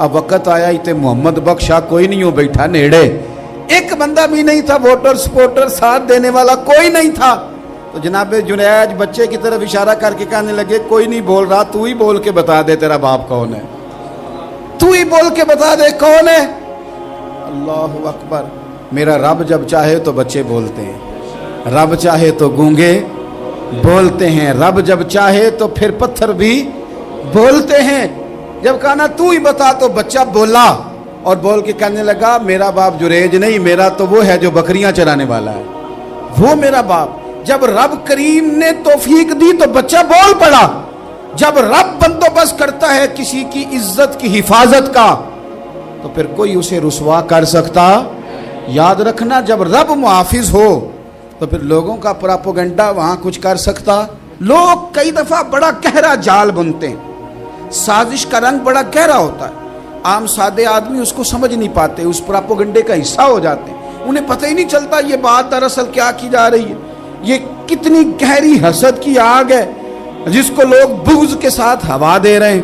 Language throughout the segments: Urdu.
اب وقت آیا ہی تے محمد بخشا کوئی نہیں ہو بیٹھا نیڑے، ایک بندہ بھی نہیں تھا، ووٹر سپورٹر ساتھ دینے والا کوئی نہیں تھا. تو جناب جنید بچے کی طرف اشارہ کر کے کہنے لگے کوئی نہیں بول رہا، تو ہی بول کے بتا دے تیرا باپ کون ہے، تو ہی بول کے بتا دے کون ہے. اللہ اکبر. میرا رب جب چاہے تو بچے بولتے ہیں، رب چاہے تو گونگے بولتے ہیں، رب جب چاہے تو پھر پتھر بھی بولتے ہیں. جب کہا نا تو ہی بتا تو بچہ بولا اور بول کے کہنے لگا میرا باپ جریج نہیں، میرا تو وہ ہے جو بکریاں چرانے والا ہے، وہ میرا باپ. جب رب کریم نے توفیق دی تو بچہ بول پڑا. جب رب بندوبست کرتا ہے کسی کی عزت کی حفاظت کا تو پھر کوئی اسے رسوا کر سکتا. یاد رکھنا جب رب محافظ ہو تو پھر لوگوں کا پراپوگنڈا وہاں کچھ کر سکتا. لوگ کئی دفعہ بڑا گہرا جال بنتے ہیں، سازش کا رنگ بڑا گہرا ہوتا ہے، عام سادے آدمی اس کو سمجھ نہیں پاتے، اس پراپوگنڈے کا حصہ ہو جاتے ہیں، انہیں پتہ ہی نہیں چلتا یہ بات دراصل کیا کی جا رہی ہے. یہ کتنی گہری حسد کی آگ ہے جس کو لوگ بغض کے ساتھ ہوا دے رہے ہیں،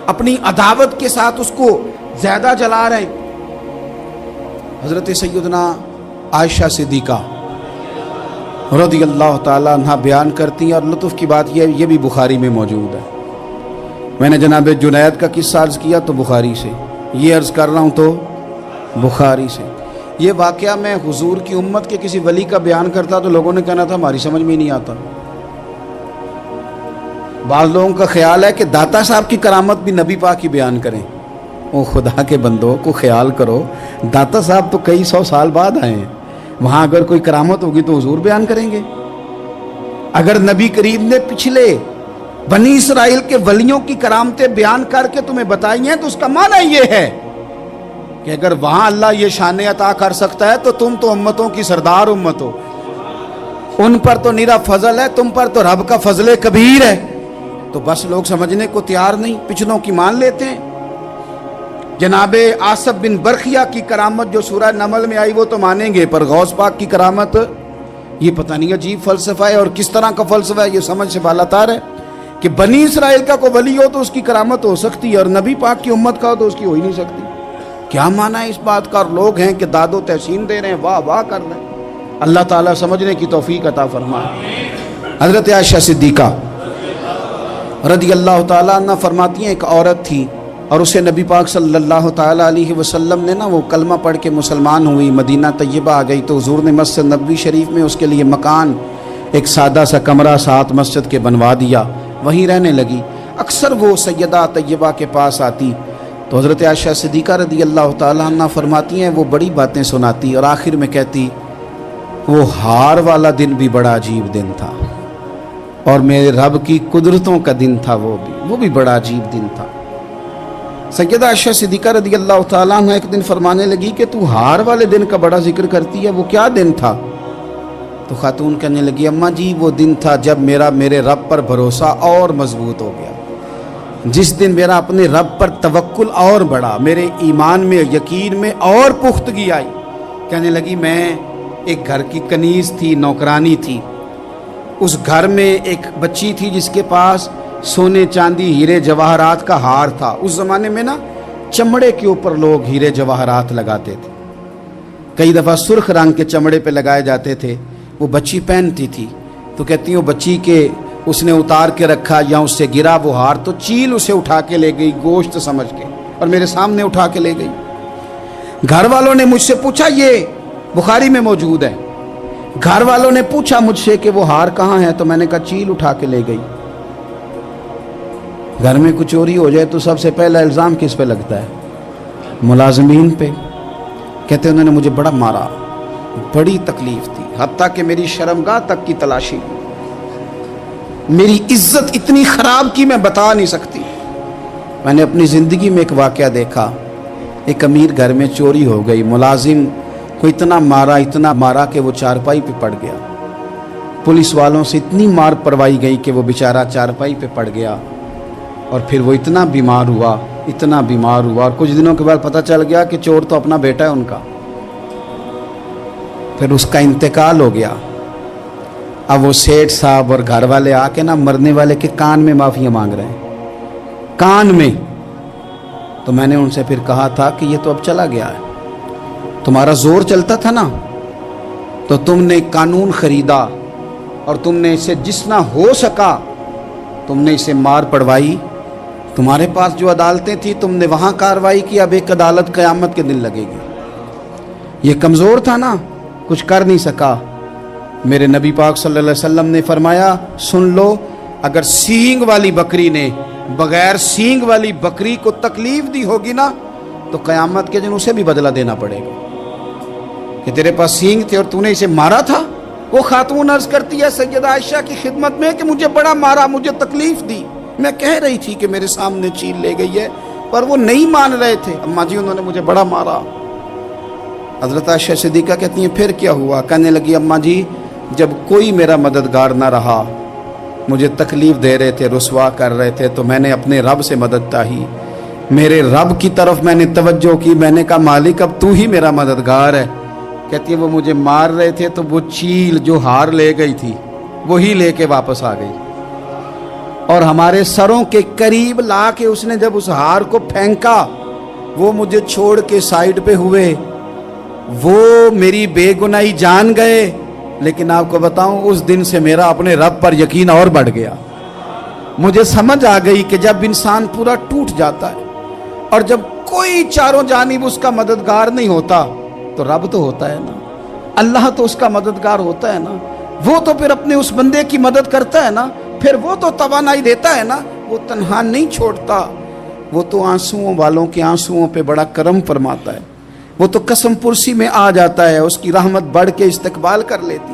اپنی عداوت کے ساتھ اس کو زیادہ جلا رہے ہیں. حضرت سیدنا عائشہ صدیقہ رضی اللہ تعالیٰ عنہ بیان کرتی ہیں، اور لطف کی بات یہ بھی بخاری میں موجود ہے. میں نے جناب جنید کا قصہ عرض کیا تو بخاری سے، یہ عرض کر رہا ہوں تو بخاری سے. یہ واقعہ میں حضور کی امت کے کسی ولی کا بیان کرتا تو لوگوں نے کہنا تھا ہماری سمجھ میں نہیں آتا. بعض لوگوں کا خیال ہے کہ داتا صاحب کی کرامت بھی نبی پاک کی بیان کریں. او خدا کے بندوں کو خیال کرو، داتا صاحب تو کئی سو سال بعد آئے ہیں، وہاں اگر کوئی کرامت ہوگی تو حضور بیان کریں گے. اگر نبی کریم نے پچھلے بنی اسرائیل کے ولیوں کی کرامتیں بیان کر کے تمہیں بتائی ہیں تو اس کا معنی یہ ہے کہ اگر وہاں اللہ یہ شان عطا کر سکتا ہے تو تم تو امتوں کی سردار امت ہو، ان پر تو نیرا فضل ہے، تم پر تو رب کا فضل کبیر ہے. تو بس لوگ سمجھنے کو تیار نہیں، پچھلوں کی مان لیتے ہیں. جناب آصف بن برخیہ کی کرامت جو سورہ نمل میں آئی وہ تو مانیں گے، پر غوث پاک کی کرامت یہ پتہ نہیں عجیب فلسفہ ہے اور کس طرح کا فلسفہ ہے، یہ سمجھ سے بالاتر ہے کہ بنی اسرائیل کا کوئی ولی ہو تو اس کی کرامت ہو سکتی ہے اور نبی پاک کی امت کا ہو تو اس کی ہو ہی نہیں سکتی. کیا معنی ہے اس بات کا؟ اور لوگ ہیں کہ داد و تحسین دے رہے ہیں، واہ واہ کر رہے ہیں. اللہ تعالیٰ سمجھنے کی توفیق عطا فرمائے. حضرت عائشہ صدیقہ رضی اللہ تعالیٰ عنہ فرماتی ہیں ایک عورت تھی اور اسے نبی پاک صلی اللہ تعالیٰ علیہ وسلم نے وہ کلمہ پڑھ کے مسلمان ہوئی، مدینہ طیبہ آ گئی تو حضور نے مسجد نبوی شریف میں اس کے لیے مکان، ایک سادہ سا کمرہ ساتھ مسجد کے بنوا دیا، وہیں رہنے لگی. اکثر وہ سیدہ طیبہ کے پاس آتی تو حضرت عائشہ صدیقہ رضی اللہ تعالیٰ عنہ فرماتی ہیں وہ بڑی باتیں سناتی اور آخر میں کہتی وہ ہار والا دن بھی بڑا عجیب دن تھا اور میرے رب کی قدرتوں کا دن تھا، وہ بھی بڑا عجیب دن تھا. سیدہ عائشہ صدیقہ رضی اللہ تعالیٰ عنہ ایک دن فرمانے لگی کہ تو ہار والے دن کا بڑا ذکر کرتی ہے، وہ کیا دن تھا؟ تو خاتون کہنے لگی اماں جی وہ دن تھا جب میرے رب پر بھروسہ اور مضبوط ہو گیا، جس دن میرا اپنے رب پر توکل اور بڑھا، میرے ایمان میں یقین میں اور پختگی آئی. کہنے لگی میں ایک گھر کی کنیز تھی، نوکرانی تھی، اس گھر میں ایک بچی تھی جس کے پاس سونے چاندی ہیرے جواہرات کا ہار تھا. اس زمانے میں چمڑے کے اوپر لوگ ہیرے جواہرات لگاتے تھے، کئی دفعہ سرخ رنگ کے چمڑے پہ لگائے جاتے تھے. وہ بچی پہنتی تھی تو کہتی ہیں وہ بچی کے اس نے اتار کے رکھا یا اس سے گرا وہ ہار تو چیل اسے اٹھا کے لے گئی گوشت سمجھ کے اور میرے سامنے اٹھا کے لے گئی. گھر والوں نے مجھ سے پوچھا، یہ بخاری میں موجود ہے، گھر والوں نے پوچھا مجھ سے کہ وہ ہار کہاں ہے تو میں نے کہا چیل اٹھا کے لے گئی. گھر میں کچھ چوری ہو جائے تو سب سے پہلا الزام کس پہ لگتا ہے؟ ملازمین پہ. کہتے انہوں نے مجھے بڑا مارا، بڑی تکلیف تھی، حتیٰ کہ میری شرمگاہ تک کی تلاشی، میری عزت اتنی خراب کی میں بتا نہیں سکتی. میں نے اپنی زندگی میں ایک واقعہ دیکھا، ایک امیر گھر میں چوری ہو گئی، ملازم کو اتنا مارا کہ وہ چارپائی پہ پڑ گیا. پولیس والوں سے اتنی مار پروائی گئی کہ وہ بیچارہ چارپائی پہ پڑ گیا اور پھر وہ اتنا بیمار ہوا اور کچھ دنوں کے بعد پتہ چل گیا کہ چور تو اپنا بیٹا ہے ان کا. پھر اس کا انتقال ہو گیا. اب وہ سیٹھ صاحب اور گھر والے آ کے مرنے والے کے کان میں معافیاں مانگ رہے ہیں، کان میں. تو میں نے ان سے پھر کہا تھا کہ یہ تو اب چلا گیا ہے، تمہارا زور چلتا تھا نا، تو تم نے قانون خریدا اور تم نے اسے جتنا ہو سکا تم نے اسے مار پڑوائی، تمہارے پاس جو عدالتیں تھیں تم نے وہاں کارروائی کی، اب ایک عدالت قیامت کے دن لگے گی۔ یہ کمزور تھا نا، کچھ کر نہیں سکا۔ میرے نبی پاک صلی اللہ علیہ وسلم نے فرمایا سن لو، اگر سینگ والی بکری نے بغیر سینگ والی بکری کو تکلیف دی ہوگی نا تو قیامت کے دن اسے بھی بدلہ دینا پڑے گا کہ تیرے پاس سینگ تھے اور تو نے اسے مارا تھا۔ وہ خاتون عرض کرتی ہے سیدہ عائشہ کی خدمت میں کہ مجھے بڑا مارا، مجھے تکلیف دی، میں کہہ رہی تھی کہ میرے سامنے چیل لے گئی ہے پر وہ نہیں مان رہے تھے، اماں جی انہوں نے مجھے بڑا مارا۔ حضرت عائشہ صدیقہ کہتی ہیں پھر کیا ہوا؟ کہنے لگی اماں جی جب کوئی میرا مددگار نہ رہا، مجھے تکلیف دے رہے تھے، رسوا کر رہے تھے، تو میں نے اپنے رب سے مدد چاہی، میرے رب کی طرف میں نے توجہ کی، میں نے کہا مالک اب تو ہی میرا مددگار ہے۔ کہتی ہے وہ مجھے مار رہے تھے تو وہ چیل جو ہار لے گئی تھی وہی لے کے واپس آ گئی، اور ہمارے سروں کے قریب لا کے اس نے جب اس ہار کو پھینکا وہ مجھے چھوڑ کے سائیڈ پہ ہوئے، وہ میری بے گناہی جان گئے، لیکن آپ کو بتاؤں اس دن سے میرا اپنے رب پر یقین اور بڑھ گیا۔ مجھے سمجھ آ گئی کہ جب انسان پورا ٹوٹ جاتا ہے اور جب کوئی چاروں جانب اس کا مددگار نہیں ہوتا تو رب تو ہوتا ہے نا، اللہ تو اس کا مددگار ہوتا ہے نا، وہ تو پھر اپنے اس بندے کی مدد کرتا ہے نا، پھر وہ تو توانائی دیتا ہے نا، وہ تنہا نہیں چھوڑتا، وہ تو آنسوؤں والوں کے آنسوؤں پہ بڑا کرم فرماتا ہے، وہ تو قسم پرسی میں آ جاتا ہے، اس کی رحمت بڑھ کے استقبال کر لیتی۔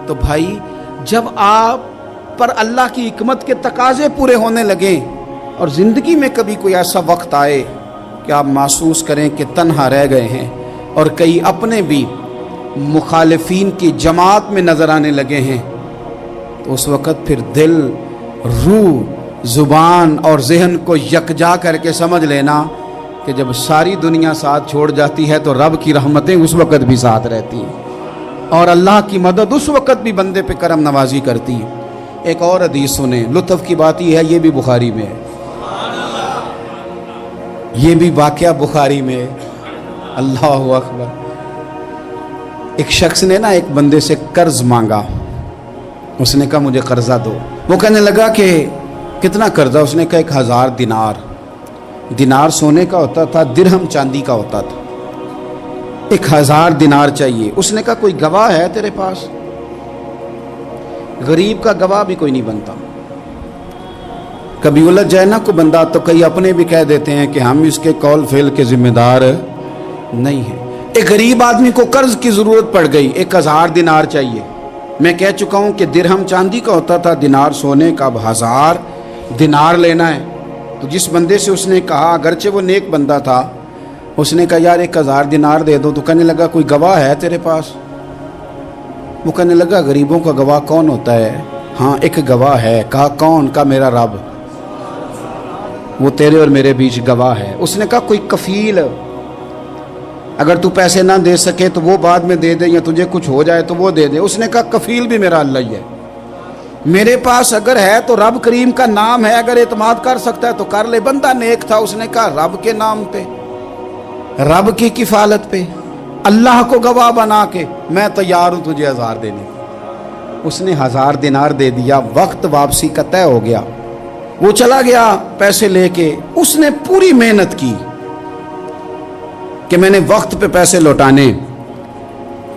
تو بھائی جب آپ پر اللہ کی حکمت کے تقاضے پورے ہونے لگیں اور زندگی میں کبھی کوئی ایسا وقت آئے کہ آپ محسوس کریں کہ تنہا رہ گئے ہیں اور کئی اپنے بھی مخالفین کی جماعت میں نظر آنے لگے ہیں، تو اس وقت پھر دل، روح، زبان اور ذہن کو یکجا کر کے سمجھ لینا کہ جب ساری دنیا ساتھ چھوڑ جاتی ہے تو رب کی رحمتیں اس وقت بھی ساتھ رہتی ہیں اور اللہ کی مدد اس وقت بھی بندے پہ کرم نوازی کرتی ہے۔ ایک اور حدیث سنیں، لطف کی بات یہ ہے یہ بھی بخاری میں ہے، یہ بھی واقعہ بخاری میں ہے۔ اللہ اکبر۔ ایک شخص نے نا ایک بندے سے قرض مانگا، اس نے کہا مجھے قرضہ دو، وہ کہنے لگا کہ کتنا قرضہ؟ اس نے کہا 1000 دینار۔ دینار سونے کا ہوتا تھا، درہم چاندی کا ہوتا تھا، 1000 دینار چاہیے۔ اس نے کہا کوئی گواہ ہے تیرے پاس؟ غریب کا گواہ بھی کوئی نہیں بنتا، کبھی الجھ جائے نا کوئی بندہ تو کئی اپنے بھی کہہ دیتے ہیں کہ ہم اس کے قول فعل کے ذمہ دار نہیں ہیں۔ ایک غریب آدمی کو قرض کی ضرورت پڑ گئی، 1000 دینار چاہیے۔ میں کہہ چکا ہوں کہ درہم چاندی کا ہوتا تھا، دینار سونے کا، اب 1000 دینار لینا ہے۔ تو جس بندے سے اس نے کہا، اگرچہ وہ نیک بندہ تھا، اس نے کہا یار 1000 دینار دے دو، تو کہنے لگا کوئی گواہ ہے تیرے پاس؟ وہ کہنے لگا غریبوں کا گواہ کون ہوتا ہے؟ ہاں ایک گواہ ہے۔ کہا کون؟ کہا میرا رب، وہ تیرے اور میرے بیچ گواہ ہے۔ اس نے کہا کوئی کفیل، اگر تو پیسے نہ دے سکے تو وہ بعد میں دے دے، یا تجھے کچھ ہو جائے تو وہ دے دے۔ اس نے کہا کفیل بھی میرا اللہ ہی ہے، میرے پاس اگر ہے تو رب کریم کا نام ہے، اگر اعتماد کر سکتا ہے تو کر لے۔ بندہ نیک تھا، اس نے کہا رب کے نام پہ، رب کی کفالت پہ، اللہ کو گواہ بنا کے میں تیار ہوں تجھے 1000 دینے کی۔ اس نے 1000 دینار دے دیا، وقت واپسی کا طے ہو گیا، وہ چلا گیا پیسے لے کے۔ اس نے پوری محنت کی کہ میں نے وقت پہ پیسے لوٹانے،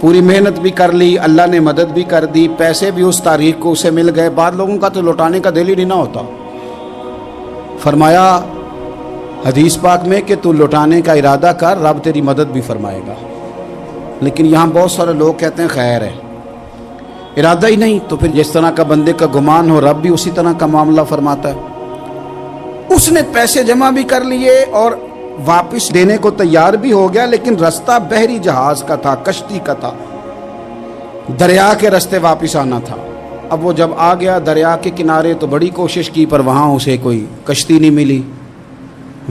پوری محنت بھی کر لی، اللہ نے مدد بھی کر دی، پیسے بھی اس تاریخ کو اسے مل گئے۔ بعض لوگوں کا تو لوٹانے کا دل ہی نہیں نہ ہوتا۔ فرمایا حدیث پاک میں کہ تو لوٹانے کا ارادہ کر، رب تیری مدد بھی فرمائے گا۔ لیکن یہاں بہت سارے لوگ کہتے ہیں خیر ہے، ارادہ ہی نہیں، تو پھر جس طرح کا بندے کا گمان ہو رب بھی اسی طرح کا معاملہ فرماتا ہے۔ اس نے پیسے جمع بھی کر لیے اور واپس دینے کو تیار بھی ہو گیا، لیکن رستہ بحری جہاز کا تھا، کشتی کا تھا، دریا کے رستے واپس آنا تھا۔ اب وہ جب آ گیا دریا کے کنارے تو بڑی کوشش کی، پر وہاں اسے کوئی کشتی نہیں ملی۔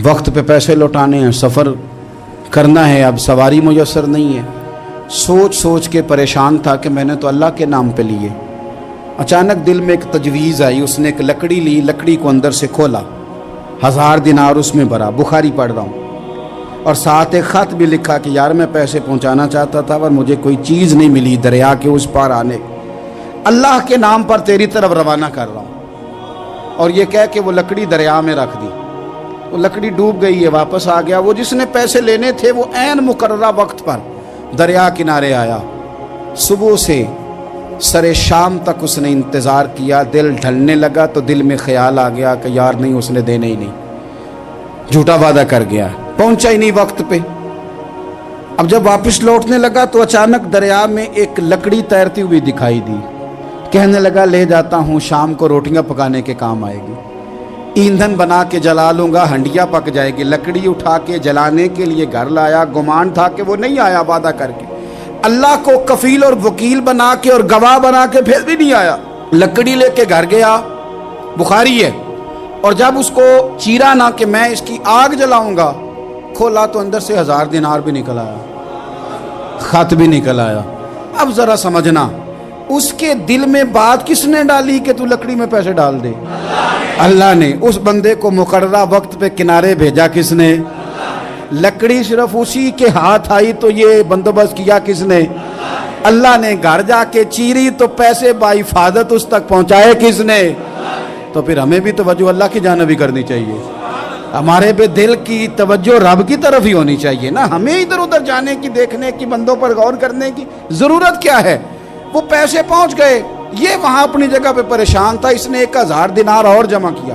وقت پہ پیسے لوٹانے ہیں، سفر کرنا ہے، اب سواری میسر نہیں ہے۔ سوچ سوچ کے پریشان تھا کہ میں نے تو اللہ کے نام پہ لیے۔ اچانک دل میں ایک تجویز آئی، اس نے ایک لکڑی لی، لکڑی کو اندر سے کھولا، 1000 دینار اس میں بھرا، بخاری پڑھ رہا ہوں، اور ساتھ ایک خط بھی لکھا کہ یار میں پیسے پہنچانا چاہتا تھا پر مجھے کوئی چیز نہیں ملی دریا کے اس پار آنے، اللہ کے نام پر تیری طرف روانہ کر رہا ہوں، اور یہ کہہ کہ وہ لکڑی دریا میں رکھ دی۔ وہ لکڑی ڈوب گئی ہے، واپس آ گیا۔ وہ جس نے پیسے لینے تھے وہ عین مقررہ وقت پر دریا کنارے آیا۔ صبح سے سرے شام تک اس نے انتظار کیا، دل ڈھلنے لگا تو دل میں خیال آ گیا کہ یار نہیں، اس نے دینے ہی نہیں، جھوٹا وعدہ کر گیا، پہنچا ہی نہیں وقت پہ۔ اب جب واپس لوٹنے لگا تو اچانک دریا میں ایک لکڑی تیرتی ہوئی دکھائی دی۔ کہنے لگا لے جاتا ہوں، شام کو روٹیاں پکانے کے کام آئے گی، ایندھن بنا کے جلا لوں گا، ہنڈیا پک جائے گی۔ لکڑی اٹھا کے جلانے کے لیے گھر لایا، گمان تھا کہ وہ نہیں آیا وعدہ کر کے، اللہ کو کفیل اور وکیل بنا کے اور گواہ بنا کے پھر بھی نہیں آیا۔ لکڑی لے کے گھر گیا، بخاری ہے، اور جب اس کو چیرا نہ کہ میں اس کی آگ جلاؤں گا، کھولا تو اندر سے 1000 دینار بھی نکل آیا، خط بھی نکل آیا۔ اب ذرا سمجھنا، اس کے دل میں بات کس نے ڈالی کہ تو لکڑی میں پیسے ڈال دے؟ اللہ نے۔ اس بندے کو مقررہ وقت پہ کنارے بھیجا کس نے؟ لکڑی صرف اسی کے ہاتھ آئی تو یہ بندوبست کیا کس نے؟ اللہ نے۔ گھر جا کے چیری تو پیسے بحفاظت اس تک پہنچائے کس نے؟ تو پھر ہمیں بھی توجہ اللہ کی جانب ہی کرنی چاہیے، ہمارے پہ دل کی توجہ رب کی طرف ہی ہونی چاہیے نا، ہمیں ادھر ادھر جانے کی، دیکھنے کی، بندوں پر غور کرنے کی ضرورت کیا ہے؟ وہ پیسے پہنچ گئے، یہ وہاں اپنی جگہ پہ پریشان تھا، اس نے 1000 دینار اور جمع کیا۔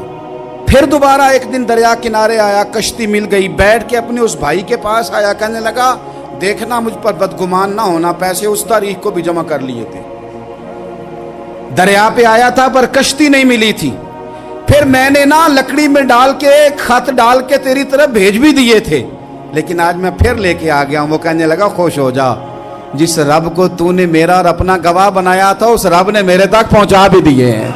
پھر دوبارہ ایک دن دریا کنارے آیا، کشتی مل گئی، بیٹھ کے اپنے اس بھائی کے پاس آیا، کہنے لگا دیکھنا مجھ پر بدگمان نہ ہونا، پیسے اس تاریخ کو بھی جمع کر لیے تھے، دریا پہ آیا تھا پر کشتی نہیں ملی تھی، پھر میں نے نا لکڑی میں ڈال کے خط ڈال کے تیری طرف بھیج بھی دیے تھے، لیکن آج میں پھر لے کے آ گیا ہوں۔ وہ کہنے لگا خوش ہو جا، جس رب کو تو نے میرا اور اپنا گواہ بنایا تھا اس رب نے میرے تک پہنچا بھی دیے ہیں۔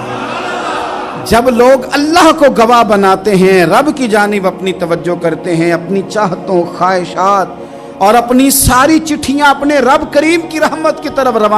جب لوگ اللہ کو گواہ بناتے ہیں، رب کی جانب اپنی توجہ کرتے ہیں، اپنی چاہتوں، خواہشات اور اپنی ساری چٹھیاں اپنے رب کریم کی رحمت کی طرف روانہ